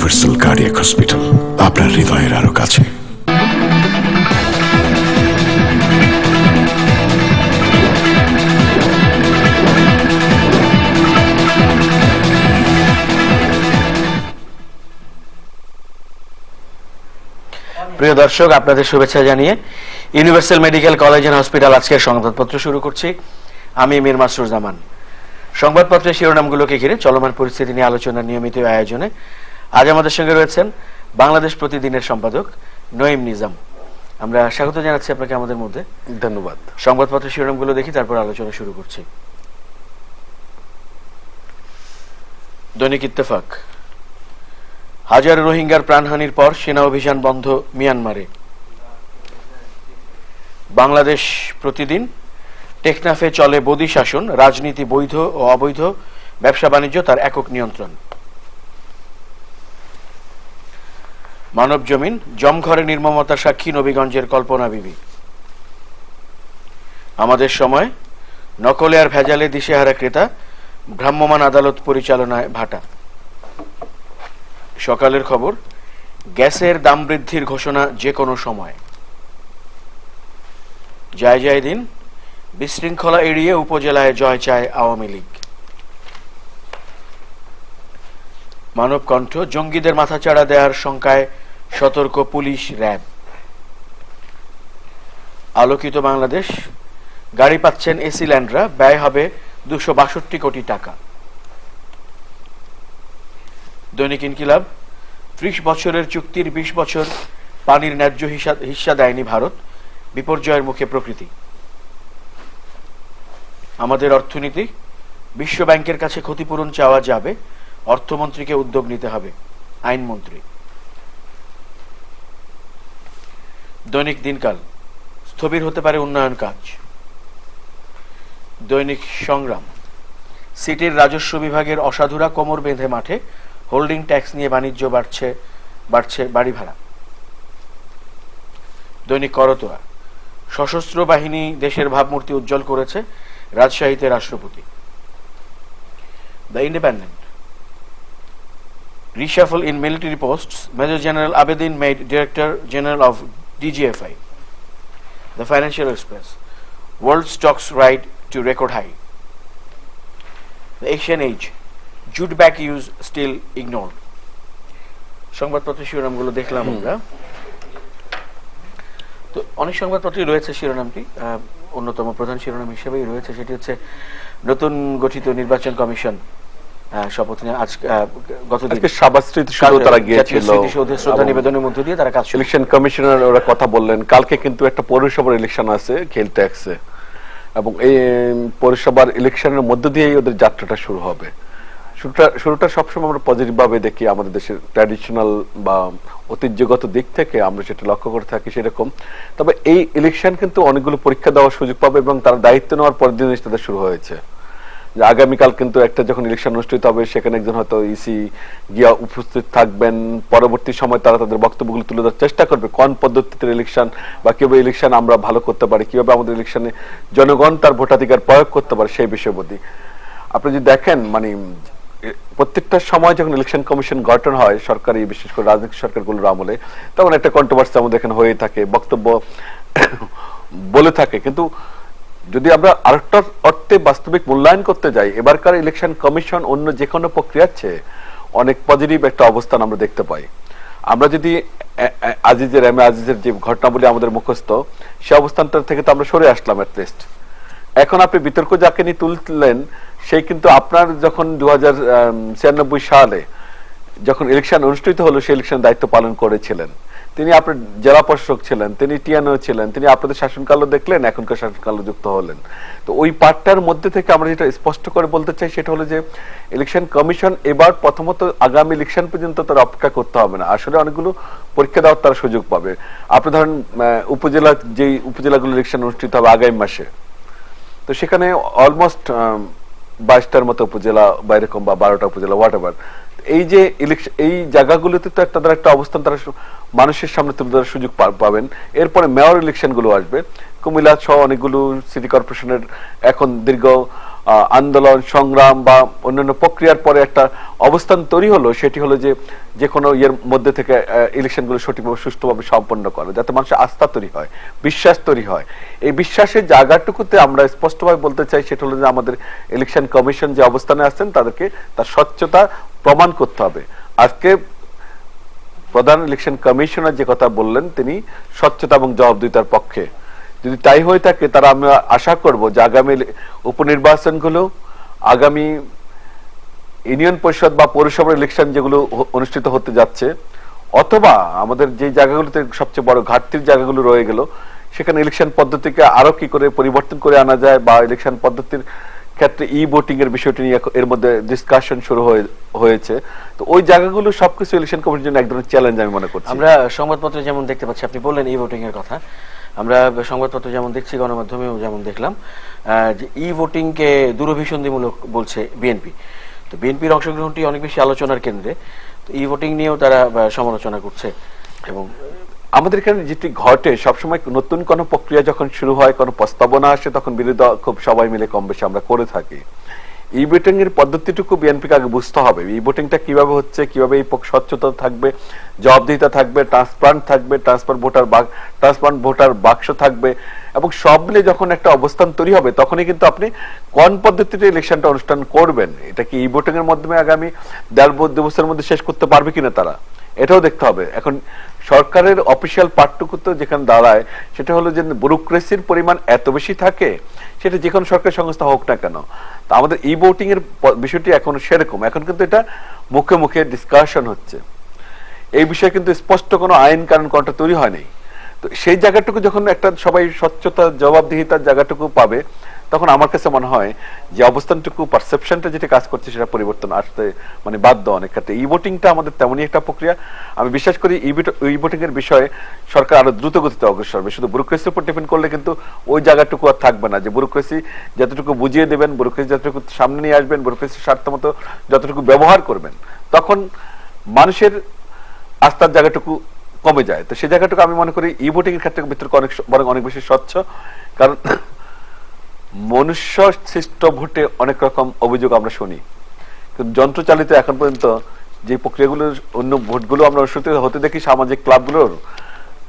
Universal cardiac hospital, আপনার হৃদয়ের আরো কাছে। প্রিয় দর্শক, আপনাদের শুভেচ্ছা জানিয়ে universal medical college and hospital আজকের সংবাদপত্র শুরু করছি। আমি মীর মাসরুর জামান। সংবাদপত্রের শিরোনামগুলোকে ঘিরে চলমান পরিস্থিতি নিয়ে আলোচনার নিয়মিত আয়োজনে আজ আমাদের সঙ্গে রয়েছেন বাংলাদেশ প্রতিদিনের সম্পাদক নঈম নিজাম। আমরা স্বাগত জানাচ্ছি আপনাকে আমাদের মধ্যে। ধন্যবাদ। সংবাদপত্রের শিরোনামগুলো দেখি, তারপর আলোচনা শুরু করছি। দৈনিক ইত্তেফাক, হাজার রোহিঙ্গার প্রাণহানির পর সেনা অভিযান বন্ধ মিয়ানমারে। বাংলাদেশ প্রতিদিন, টেকনাফে চলে বদি শাসন, রাজনীতি বৈধ ও অবৈধ, ব্যবসা বাণিজ্য তার একক নিয়ন্ত্রণ। মানব জমিন, জমঘরে নির্মমতার সাক্ষী নবীগঞ্জের কল্পনা বিবি। আমাদের সময়, নকলে আর ভেজালে দিশেহারা ক্রেতা, ভ্রাম্যমাণ আদালত পরিচালনায় ভাটা। সকালের খবর, গ্যাসের দাম বৃদ্ধির ঘোষণা যে কোনো সময়। জয় জয় দিন, বিশৃঙ্খলা এড়িয়ে উপজেলায় জয় চায় আওয়ামী লীগ। মানব কণ্ঠ, জঙ্গিদের মাথাচাড়া দেওয়ার শঙ্কায় সতর্ক পুলিশ র্যাব। আলোকিত বাংলাদেশ, গাড়ি পাচ্ছেন এসি ল্যান্ডরা, ব্যয় হবে 262 কোটি টাকা। দৈনিক ইনকিলাব, 30 বছরের চুক্তির 20 বছর পানির ন্যায্য হিস্সা দেয়নি ভারত, বিপর্যয়ের মুখে প্রকৃতি। আমাদের অর্থনীতি, বিশ্ব ব্যাংকের কাছে ক্ষতিপূরণ চাওয়া যাবে, অর্থমন্ত্রীকে উদ্যোগ নিতে হবে, আইনমন্ত্রী। দৈনিক দিনকাল, স্থবির হতে পারে উন্নয়ন কাজ। দৈনিক সংগ্রাম, সিটির রাজস্ব বিভাগের অসাধুরা কোমর বেঁধে মাঠে, হোল্ডিং ট্যাক্স নিয়ে বাণিজ্য বাড়ছে বাড়ি ভাড়া। দৈনিক করতোয়া, সশস্ত্র বাহিনী দেশের ভাবমূর্তি উজ্জ্বল করেছে, রাজশাহীতে রাষ্ট্রপতি। The independent, reshuffle in military posts, Major General Abedin made Director General of DGFI. The Financial Express, world stocks ride to record high. The Asian Age, jute bag use still ignored. সংবাদপত্রের শিরোনামগুলো দেখলাম আমরা। তো অনেক সংবাদপত্রই রয়েছে শিরোনামটি, অন্যতম প্রধান শিরোনাম হিসেবেই রয়েছে, সেটি হচ্ছে নতুন গঠিত নির্বাচন কমিশন শপথ নিয়ে আজ গতদিন তারা গিয়েছিল শ্রদ্ধা নিবেদনের মধ্য দিয়ে তারা কাজ। ইলেকশন কমিশনার ওরা কথা বললেন। কালকে কিন্তু একটা পৌরসভার ইলেকশন আছে খেলট্যাক্সে, এবং এই পৌরসভার ইলেকশনের মধ্য দিয়েই ওদের যাত্রাটা শুরু হবে। শুরুটা সবসময় আমরা পজিটিভ ভাবে দেখি, আমাদের দেশের ট্র্যাডিশনাল বা ঐতিহ্যগত দিক থেকে আমরা সেটা লক্ষ্য করে থাকি সেরকম। তবে এই ইলেকশন কিন্তু অনেকগুলো পরীক্ষা দেওয়ার সুযোগ পাবে, এবং তারা দায়িত্ব নেওয়ার পরের দিন তাদের শুরু হয়েছে। যে আগামীকাল কিন্তু একটা যখন ইলেকশন অনুষ্ঠিত হবে, সেখানে একজন হয়তো ইসি গিয়া উপস্থিত থাকবেন। পরবর্তী সময় তারা তাদের বক্তব্যগুলো তুলে ধরার চেষ্টা করবে, কোন পদ্ধতিতে ইলেকশন বা কিভাবে ইলেকশন আমরা ভালো করতে পারি, কিভাবে আমাদের ইলেকশনে জনগণ তার ভোটাধিকার প্রয়োগ করতে পারে সেই বিষয়বদ্ধি। আপনি যদি দেখেন, মানে প্রত্যেকটা সময় যখন ইলেকশন কমিশন গঠন হয় সরকারি, বিশেষ করে রাজনৈতিক সরকারগুলোর আমলে, তখন একটা কন্ট্রোভার্সি আমাদের এখানে হয়ে থাকে, বক্তব্য বলে থাকে। কিন্তু যদি আমরা আরেকটা অর্থে বাস্তবিক মূল্যায়ন করতে যাই, এবারকার ইলেকশন কমিশন অন্য যে কোনো প্রক্রিয়ার চেয়ে অনেক পজিটিভ একটা অবস্থান আমরা দেখতে পাই। আমরা যদি আজিজের যে ঘটনাবলী আমাদের মুখস্থ, সে অবস্থানটা থেকে তো আমরা সরে আসলাম অ্যাটলিস্ট। এখন আপনি বিতর্ক যাকে নিয়ে তুললেন, সেই কিন্তু আপনার যখন 2096 সালে যখন ইলেকশন অনুষ্ঠিত হলো, সেই ইলেকশন দায়িত্ব পালন করেছিলেন তিনি। আপনার জেলা প্রশাসক ছিলেন, তিনি টিএনও ছিলেন, তিনি আপনাদের শাসনকালও দেখলেন, এখনকার শাসনকালও যুক্ত হলেন। তো ওই পার্টটার মধ্যে থেকে আমরা যেটা স্পষ্ট করে বলতে চাই সেটা হলো যে ইলেকশন কমিশন এবার প্রথমত আগামী ইলেকশন পর্যন্ত তারা অপেক্ষা করতে হবে না, আসলে অনেকগুলো পরীক্ষা দেওয়ার তারা সুযোগ পাবে। আপনি ধরেন উপজেলাগুলো ইলেকশন অনুষ্ঠিত হবে আগামী মাসে, তো সেখানে অলমোস্ট 22টার মতো উপজেলা বা এরকম, বা 12টা উপজেলা, হোয়াট এভার। এই যে ইলেকশন, এই জায়গাগুলোতে তো তাদের একটা অবস্থান তারা মানুষের সামনে তুলে ধরার সুযোগ পাবেন। এরপরে মেয়র ইলেকশন গুলো আসবে, কুমিল্লা সহ অনেকগুলো সিটি কর্পোরেশনের এখন দীর্ঘ আন্দোলন সংগ্রাম বা অন্যান্য প্রক্রিয়ার পরে একটা অবস্থান তৈরি হলো, সেটি হলো যে যে কোনো ইয়ের মধ্যে থেকে ইলেকশনগুলো সঠিকভাবে সুষ্ঠুভাবে সম্পন্ন করে, যাতে মানুষের আস্থা তৈরি হয়, বিশ্বাস তৈরি হয়। এই বিশ্বাসের জায়গাটুকুতে আমরা স্পষ্টভাবে বলতে চাই সেটা হলো যে আমাদের ইলেকশন কমিশন যে অবস্থানে আছেন তাদেরকে তার স্বচ্ছতা প্রমাণ করতে হবে। আজকে প্রধান ইলেকশন কমিশনার যে কথা বললেন তিনি স্বচ্ছতা এবং জবাবদিহিতার পক্ষে। যদি তাই হয়ে থাকে তারা আমরা আশা করব যে আগামী উপনির্বাচনগুলো, আগামী ইউনিয়ন পরিষদ বা পৌরসভার ইলেকশন যেগুলো অনুষ্ঠিত হতে যাচ্ছে, অথবা আমাদের যে জায়গাগুলোতে সবচেয়ে বড় ঘাটতির জায়গাগুলো রয়ে গেল সেখানে ইলেকশন পদ্ধতিকে আরো কি করে পরিবর্তন করে আনা যায়, বা ইলেকশন পদ্ধতির ক্ষেত্রে ই ভোটিং এর বিষয়টি নিয়ে এর মধ্যে ডিসকাশন শুরু হয়েছে। তো ওই জায়গাগুলো সবকিছু ইলেকশন কমিশনের জন্য এক ধরনের চ্যালেঞ্জ আমি মনে করছি। আমরা সংবাদপত্রে যেমন দেখতে পাচ্ছি, আপনি বললেন ই ভোটিং এর কথা, আমরা সংবাদপত্রে যেমন দেখছি, গণমাধ্যমেও যেমন দেখলাম যে ই ভোটিং কে দূরভিসন্ধিমূলক বলছে বিএনপি। তো বিএনপির অংশগ্রহণটি অনেক বেশি আলোচনার কেন্দ্রে, তো ই ভোটিং নিয়েও তারা সমালোচনা করছে। এবং আমাদের এখানে যেটি ঘটে সবসময় নতুন কোনো প্রক্রিয়া যখন শুরু হয়, কোনো প্রস্তাবনা আসে, তখন বিরোধী দল খুব সবাই মিলে কম বেশি আমরা করে থাকি। ই ভোটিং এর পদ্ধতিটুকু বিএনপিকে আগে বুঝতে হবে, ই ভোটিংটা কিভাবে হচ্ছে, কিভাবে এই স্বচ্ছতা থাকবে, জবাবদিহিতা থাকবে, ট্রান্সপারেন্ট ভোটার বাক্স থাকবে, এবং সব মিলে যখন একটা অবস্থান তৈরি হবে তখনই কিন্তু আপনি কোন পদ্ধতিতে ইলেকশনটা অনুষ্ঠান করবেন। এটা কি ই ভোটিং এর মাধ্যমে আগামী 1.5-2 বছরের মধ্যে শেষ করতে পারবে কিনা তারা, এটাও দেখতে হবে। এখন সরকারের অফিসিয়াল পার্টটুকু তো যেখানে দাঁড়ায় সেটা হলো যে ব্যুরোক্রেসির পরিমাণ এত বেশি থাকে, সেটা যে কোনো সরকারি সংস্থা হোক না কেন। তা আমাদের ই ভোটিং এর বিষয়টি এখন সেরকম, এখন কিন্তু এটা মুখে মুখে ডিসকাশন হচ্ছে, এই বিষয়ে কিন্তু স্পষ্ট কোনো আইন কানুন কোনটা তৈরি হয়নি। তো সেই জায়গাটুকু যখন একটা সবাই স্বচ্ছতা জবাবদিহিতার জায়গাটুকু পাবে, তখন আমার কাছে মনে হয় যে অবস্থানটুকু পারসেপশনটা যেটা কাজ করছে সেটা পরিবর্তন আসতে মানে বাধ্য অনেক ক্ষেত্রে। ই ভোটিংটা আমাদের তেমনই একটা প্রক্রিয়া, আমি বিশ্বাস করি ই ভোটিং এর বিষয়ে সরকার আরো দ্রুত গতিতে অগ্রসর হবে। শুধু ব্যুরোক্রেসির উপর ডিপেন্ড করলে কিন্তু ওই জায়গাটুকু আর থাকবে না, যে ব্যুরোক্রেসি যতটুকু বুঝিয়ে দেবেন, ব্যুরোক্রেসি যতটুকু সামনে নিয়ে আসবেন, ব্যুরোক্রেসির স্বার্থ মতো যতটুকু ব্যবহার করবেন, তখন মানুষের আস্থার জায়গাটুকু কমে যায়। তো সেই জায়গাটুকু আমি মনে করি ই ভোটিং এর ক্ষেত্রে ভিতরে অনেক বেশি স্বচ্ছ, কারণ মনুষ্য সৃষ্ট ভোটে অনেক রকম অভিযোগ আমরা শুনি, কিন্তু যন্ত্রচালিত এখন পর্যন্ত যে প্রক্রিয়াগুলো অন্য ভোটগুলো আমরা অনুষ্ঠিত হতে দেখি সামাজিক ক্লাবগুলোর,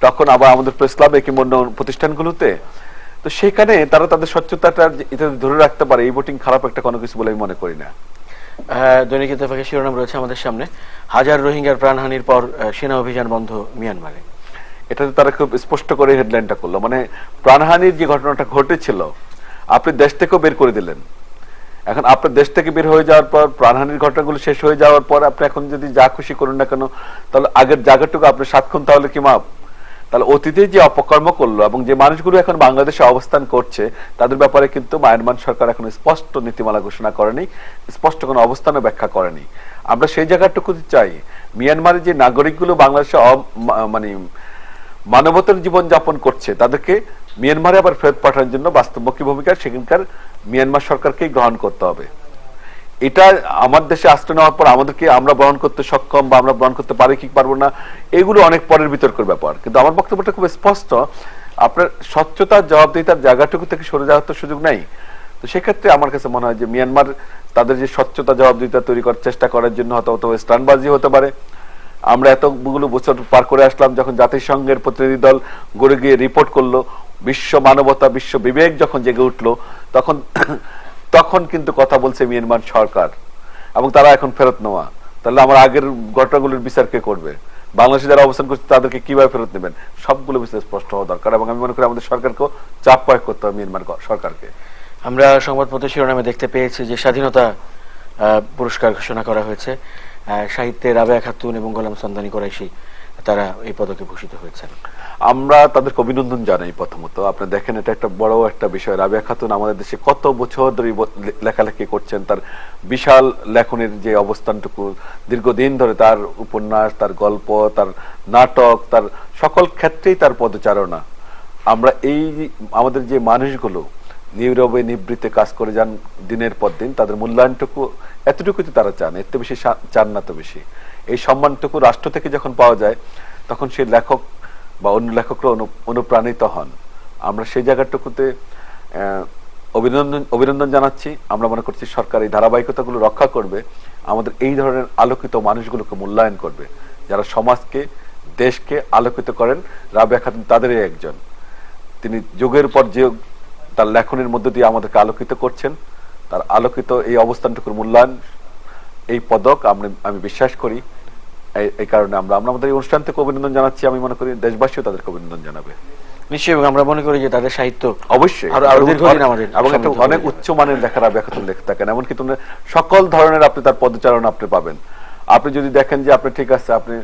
তখন আবার আমাদের প্রেস ক্লাবে কিংবা অন্য প্রতিষ্ঠানগুলোতে, তো সেখানে তারা তাদের স্বচ্ছতাটা ধরে রাখতে পারে। এই ভোটিং খারাপ একটা কোনো কিছু বলে আমি মনে করি না। দৈনিক ইত্তেফাকের শিরোনাম রয়েছে আমাদের সামনে, হাজার রোহিঙ্গার প্রাণহানির পর সেনা অভিযান বন্ধ মিয়ানমারে। এটাতে তারা খুব স্পষ্ট করে হেডলাইনটা করলো, মানে প্রাণহানির যে ঘটনাটা ঘটেছিল আপনি দেশ থেকেও বের করে দিলেন। এখন আপনার দেশ থেকে বের হয়ে যাওয়ার পর, প্রাণহানির ঘটনাগুলো শেষ হয়ে যাওয়ার পর আপনি এখন যদি যা খুশি করুন না কেন, তাহলে আগের জায়গাটুকু আপনি সাতক্ষণ তাহলে কি মাপ? তাহলে অতীতে যে অপকর্ম করলো এবং যে মানুষগুলো এখন বাংলাদেশে অবস্থান করছে তাদের ব্যাপারে কিন্তু মায়ানমার সরকার এখন স্পষ্ট নীতিমালা ঘোষণা করেনি, স্পষ্ট কোনো অবস্থানে ব্যাখ্যা করেনি। আমরা সেই জায়গাটুকু চাই, মিয়ানমারের যে নাগরিকগুলো বাংলাদেশে মানে মানবতার জীবন যাপন করছে তাদেরকে মিয়ানমারে আবার ফেরত পাঠানোর জন্য বাস্তবমুখী ভূমিকা সেখানকার মিয়ানমার সরকারকেই গ্রহণ করতে হবে। এটা আমার দেশে আশ্রয় নেওয়ার পর আমাদেরকে আমরা গ্রহণ করতে সক্ষম বা আমরা গ্রহণ করতে পারি কি পারবো না, এগুলো অনেক পরের বিতর্কের ব্যাপার। কিন্তু আমার বক্তব্যটা খুব স্পষ্ট, আপনার স্বচ্ছতা জবাবদিহিতার জায়গাটুকু থেকে সরে যাওয়ার তো সুযোগ নাই। তো সেক্ষেত্রে আমার কাছে মনে হয় যে মিয়ানমার তাদের যে স্বচ্ছতা জবাবদিহিতা তৈরি করার চেষ্টা করার জন্য হয়তো স্টানবাজি হতে পারে। আমরা এতগুলো বছর পার করে আসলাম, যখন জাতিসংঘের প্রতিনিধি দল গড়ে গিয়ে রিপোর্ট করলো, বিশ্ব মানবতা বিশ্ব বিবেক যখন জেগে উঠলো, তখন কিন্তু কথা বলছে মিয়ানমার সরকার এবং তারা এখন ফেরত নেওয়া। তাহলে আমার আগের ঘটনাগুলোর বিচার কে করবে? বাংলাদেশে যারা অবস্থান করছে তাদেরকে কিভাবে ফেরত নেবেন? সবগুলো বিষয় স্পষ্ট হওয়া দরকার এবং আমি মনে করি আমাদের সরকারকেও চাপ প্রয়োগ করতে হবে মিয়ানমার সরকারকে। আমরা সংবাদপত্রের শিরোনামে দেখতে পেয়েছি যে স্বাধীনতা পুরস্কার ঘোষণা করা হয়েছে, সাহিত্যে রাবেয়া খাতুন এবং গোলাম সন্দানী কোরাইশি তারা এই পদকে ভূষিত হয়েছেন। আমরা তাদেরকে অভিনন্দন জানাই। প্রথমত আপনি দেখেন এটা একটা বড় একটা বিষয়, রাবেয়া খাতুন আমাদের দেশে কত বছর ধরে লেখালেখি করছেন, তার বিশাল লেখনের যে অবস্থানটুকু দীর্ঘদিন ধরে, তার উপন্যাস, তার গল্প, তার নাটক, তার সকল ক্ষেত্রেই তার পদচারণা। আমরা এই আমাদের যে মানুষগুলো নীরবে নিবৃত্তে কাজ করে যান দিনের পর দিন, তাদের মূল্যায়নটুকু এতটুকুই তারা চান, এর বেশি চান না। তো বেশি এই সম্মানটুকু রাষ্ট্র থেকে যখন পাওয়া যায় তখন সেই লেখক বা অন্য লেখকরা অনুপ্রাণিত হন। আমরা সেই জায়গাটুকুতে অভিনন্দন জানাচ্ছি। আমরা মনে করছি সরকার এই ধারাবাহিকতাগুলো রক্ষা করবে, আমাদের এই ধরনের আলোকিত মানুষগুলোকে মূল্যায়ন করবে, যারা সমাজকে দেশকে আলোকিত করেন। রাবেয়া খাতুন তাদেরই একজন। তিনি যুগের পর যুগ তার লেখনের মধ্য দিয়ে আমাদেরকে আলোকিত করছেন। তার আলোকিত এই অবস্থানটুকুর মূল্যায়ন, এই পদক আমি বিশ্বাস করি। এই কারণে আমরা আমাদের এই অনুষ্ঠান থেকে অভিনন্দন জানাচ্ছি। আমি মনে করি দেশবাসীও তাদেরকে অভিনন্দন জানাবে। নিশ্চয়ই, এবং আমরা মনে করি যে তাদের সাহিত্য অবশ্যই আরো দীর্ঘদিন আমাদের এবং একটা অনেক উচ্চমানের লেখা রাবেয়া খাতুন লিখে থাকেন। এমনকি তুমি সকল ধরনের আপনি তার পদচারণা আপনি পাবেন। আপনি যদি দেখেন যে আপনি ঠিক আছে, আপনি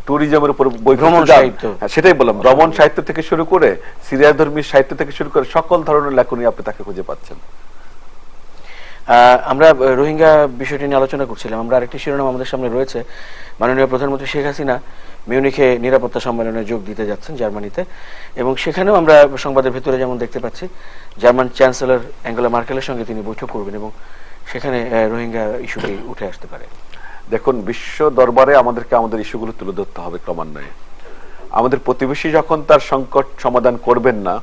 ট্যুরিজমের উপর বই, ভ্রমণ সাহিত্য, সেটাই বললাম, ভ্রমণ সাহিত্য থেকে শুরু করে সিরিয়াধর্মী সাহিত্য থেকে শুরু করে সকল ধরনের লেখনী আপনি তাকে খুঁজে পাচ্ছেন। আমরা রোহিঙ্গা বিষয়টি নিয়ে আলোচনা করছিলাম। আমরা আরেকটি শিরোনাম আমাদের সামনে রয়েছে। মাননীয় প্রধানমন্ত্রী শেখ হাসিনা মিউনিখে নিরাপত্তা সম্মেলনে যোগ দিতে যাচ্ছেন জার্মানিতে, এবং সেখানেও আমরা সংবাদের ভেতরে যেমন দেখতে পাচ্ছি জার্মান চ্যান্সেলর অ্যাঙ্গেলা মার্কেলের সঙ্গে তিনি বৈঠক করবেন এবং সেখানে রোহিঙ্গা ইস্যুটি উঠে আসতে পারে। দেখুন, বিশ্ব দরবারে আমাদেরকে আমাদের ইস্যুগুলো তুলে ধরতে হবে ক্রমান্বয়ে। আমাদের প্রতিবেশী যখন তার সংকট সমাধান করবেন না,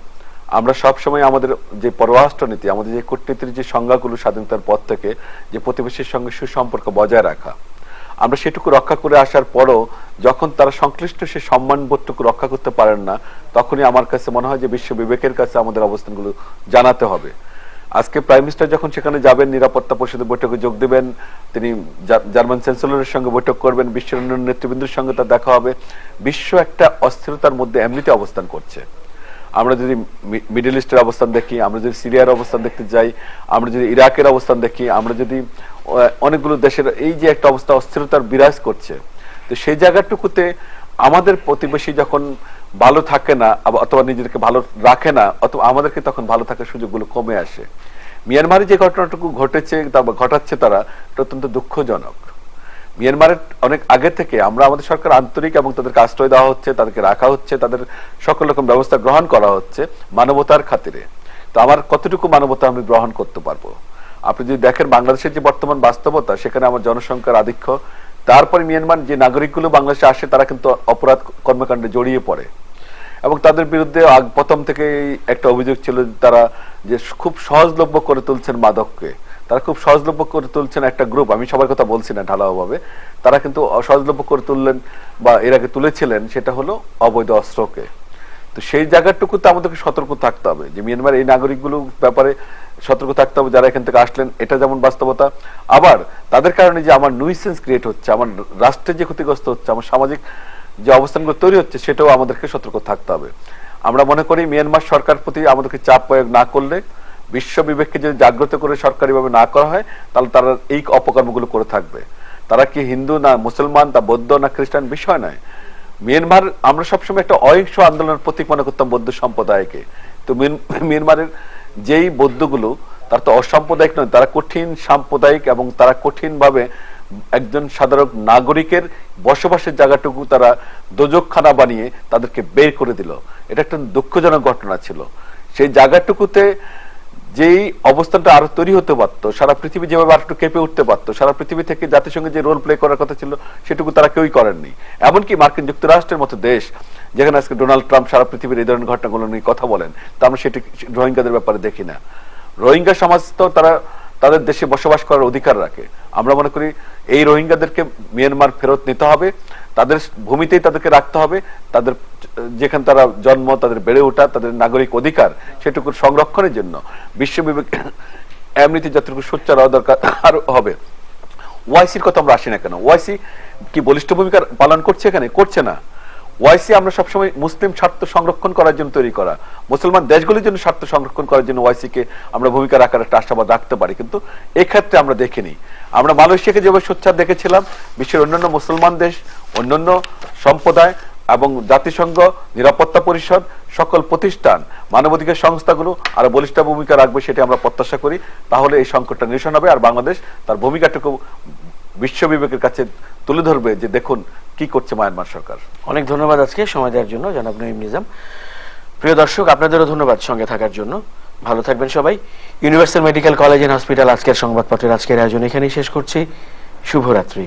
আমরা সবসময় আমাদের যে পররাষ্ট্রনীতি, আমাদের যে কূটনীতির যে সংজ্ঞাগুলো স্বাধীনতার পর থেকে, যে প্রতিবেশীর সঙ্গে সুসম্পর্ক বজায় রাখা, আমরা সেটুকু রক্ষা করে আসার পরও যখন তারা সংশ্লিষ্ট সে সম্মানবোধটুকু রক্ষা করতে পারেন না, তখনই আমার কাছে মনে হয় যে বিশ্ব বিবেকের কাছে আমাদের অবস্থানগুলো জানাতে হবে। আজকে প্রাইম মিনিস্টার যখন সেখানে যাবেন, নিরাপত্তা পরিষদের বৈঠকে যোগ দেবেন, তিনি জার্মান চ্যান্সেলরের সঙ্গে বৈঠক করবেন, বিশ্বের অন্যান্য নেতৃবৃন্দের সঙ্গে তার দেখা হবে। বিশ্ব একটা অস্থিরতার মধ্যে এমনিতে অবস্থান করছে। আমরা যদি মিডল ইস্টের অবস্থান দেখি, আমরা যদি সিরিয়ার অবস্থান দেখতে যাই, আমরা যদি ইরাকের অবস্থান দেখি, আমরা যদি অনেকগুলো দেশের এই যে একটা অবস্থা অস্থিরতার বিরাজ করছে, তো সেই জায়গাটুকুতে আমাদের প্রতিবেশী যখন ভালো থাকে না অথবা নিজেদেরকে ভালো রাখে না, অথবা আমাদেরকে তখন ভালো থাকার সুযোগগুলো কমে আসে। মিয়ানমারে যে ঘটনাটুকু ঘটাচ্ছে তারা, এটা অত্যন্ত দুঃখজনক। মিয়ানমারের অনেক আগে থেকে আমরা আমাদের সরকার আন্তরিক এবং তাদেরকে আশ্রয় দেওয়া হচ্ছে, তাদেরকে রাখা হচ্ছে, তাদের সকল রকম ব্যবস্থা গ্রহণ করা হচ্ছে মানবতার খাতিরে। তো আমার কতটুকু মানবতা আমি গ্রহণ করতে পারবো? আপনি যদি দেখেন বাংলাদেশের যে বর্তমান বাস্তবতা, সেখানে আমার জনসংখ্যার আধিক্য, তারপরে মিয়ানমার যে নাগরিকগুলো বাংলাদেশে আসে তারা কিন্তু অপরাধ কর্মকাণ্ডে জড়িয়ে পড়ে এবং তাদের বিরুদ্ধে প্রথম থেকে একটা অভিযোগ ছিল তারা যে খুব সহজলভ্য করে তুলছেন মাদককে। তারা খুব সহজলভ্য করে তুলছেন একটা গ্রুপ, আমি সবার কথা বলছি না ঢালাওভাবে, তারা কিন্তু সহজলভ্য করে তুললেন বা এর আগে তুলেছিলেন, সেটা হলো অবৈধ অস্ত্রকে। তো সেই জায়গাটুকুতে আমাদেরকে সতর্ক থাকতে হবে যে মিয়ানমার এই নাগরিকগুলো ব্যাপারে সতর্ক থাকতে হবে যারা এখান থেকে আসলেন, এটা যেমন বাস্তবতা। আবার তাদের কারণে যে আমার নুইসেন্স ক্রিয়েট হচ্ছে, আমার রাষ্ট্রের যে ক্ষতিগ্রস্ত হচ্ছে, আমার সামাজিক যে অবস্থানগুলো তৈরি হচ্ছে, সেটাও আমাদেরকে সতর্ক থাকতে হবে। আমরা মনে করি মিয়ানমার সরকার প্রতি আমাদেরকে চাপ প্রয়োগ না করলে, বিশ্ব বিবেককে যদি জাগ্রত করে সরকারিভাবে না করা হয়, তাহলে তারা এই অপকর্মগুলো করে থাকবে। তারা কি হিন্দু না মুসলমান, তা বৌদ্ধ না খ্রিস্টান বিষয় নয়। মিয়ানমার, আমরা সবসময় একটা অহিংস আন্দোলনের প্রতীক মনে করতাম বৌদ্ধ সম্প্রদায়কে। তো মিয়ানমারের যেই বৌদ্ধগুলো, তারা তো অসাম্প্রদায়িক নয়, তারা কঠিন সাম্প্রদায়িক এবং তারা কঠিন ভাবে একজন সাধারণ নাগরিকের বসবাসের জায়গাটুকু তারা দোজকখানা বানিয়ে তাদেরকে বের করে দিল। এটা একটা দুঃখজনক ঘটনা ছিল। সেই জায়গাটুকুতে যেই অবস্থানটা আরো তৈরি হতে পারতো, সারা পৃথিবী যেভাবে আর একটু কেঁপে উঠতে পারতো, সারা পৃথিবী থেকে জাতিসংঘে যে রোল প্লে করার কথা ছিল সেটুকু তারা কেউই করেননি। এমনকি মার্কিন যুক্তরাষ্ট্রের মতো দেশ, যেখানে আজকে ডোনাল্ড ট্রাম্প সারা পৃথিবীর এই ধরনের ঘটনাগুলো নিয়ে কথা বলেন, তা আমরা সেটি রোহিঙ্গাদের ব্যাপারে দেখি না। রোহিঙ্গা সমাজ তো তারা তাদের দেশে বসবাস করার অধিকার রাখে। আমরা মনে করি এই রোহিঙ্গাদেরকে মিয়ানমার ফেরত নিতে হবে, তাদের ভূমিতেই তাদেরকে রাখতে হবে, তাদের যেখানে তারা জন্ম, তাদের বেড়ে ওঠা, তাদের নাগরিক অধিকার সেটুকুর সংরক্ষণের জন্য বিশ্ববিবেক এমনিতে যতটুকু সোচ্চার হওয়া দরকার আর হবে। ওআইসির কথা আমরা আসি না কেন? ওআইসি কি বলিষ্ঠ ভূমিকা পালন করছে? এখানে করছে না। ওআইসি আমরা সবসময় মুসলিম স্বার্থ সংরক্ষণ করার জন্য তৈরি করা, মুসলমান দেশগুলির জন্য স্বার্থ সংরক্ষণ করার জন্য ওআইসি কে আমরা ভূমিকা রাখার একটা আশাবাদ রাখতে পারি, কিন্তু এক্ষেত্রে আমরা দেখিনি। আমরা মালয়েশিয়াকে যেভাবে সোচ্চার দেখেছিলাম, বিশ্বের অন্যান্য মুসলমান দেশ, অন্যান্য সম্প্রদায় এবং জাতিসংঘ, নিরাপত্তা পরিষদ, সকল প্রতিষ্ঠান, মানবাধিকার সংস্থাগুলো আরো বলিষ্ঠ ভূমিকা রাখবে, সেটা আমরা প্রত্যাশা করি। তাহলে এই সংকটটা নিরসন হবে আর বাংলাদেশ তার ভূমিকাটুকু বিশ্ব বিবেকের কাছে তুলে ধরবে যে দেখুন কি করছে মায়ানমার সরকার। অনেক ধন্যবাদ আজকে সময় দেওয়ার জন্য জনাব নঈম নিজাম। প্রিয় দর্শক, আপনাদেরও ধন্যবাদ সঙ্গে থাকার জন্য। ভালো থাকবেন সবাই। Universal medical college and hospital আজকের সংবাদপত্রের আজকের আয়োজন এখানেই শেষ করছি। শুভরাত্রি।